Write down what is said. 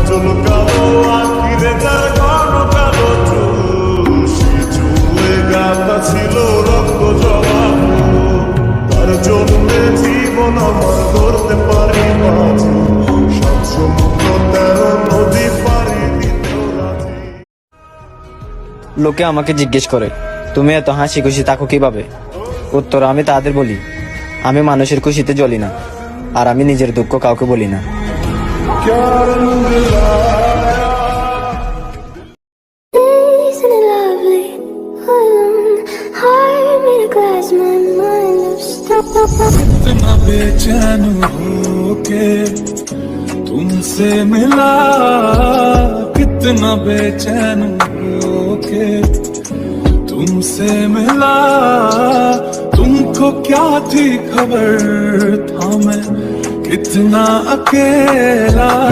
কাজল কালো আখিরে তার ঘন কালো চুল, সেই চুলে গাঁথা ছিল রক্ত জবা ফুল। তার জন্যে জীবন আমার ধরতে পারি বাজি, সাত সমুদ্র 13 নদী পাড়ি দিতেও রাজি। লোকে আমাকে জিজ্ঞেস করে, তুমি এত হাসি খুশি থাকো কিভাবে? উত্তর আমি তাদের বলি, আমি মানুষের খুশিতে জ্বলি না, আর আমি নিজের দুঃখ কাউকে বলি না। Isn't it lovely? Alone, heart made of glass, my mind of stone. इतना बेचैन होके तुमसे मिला, कितना बेचैन होके तुमसे मिला। तुमको क्या थी खबर, था मैं कितना अकेला।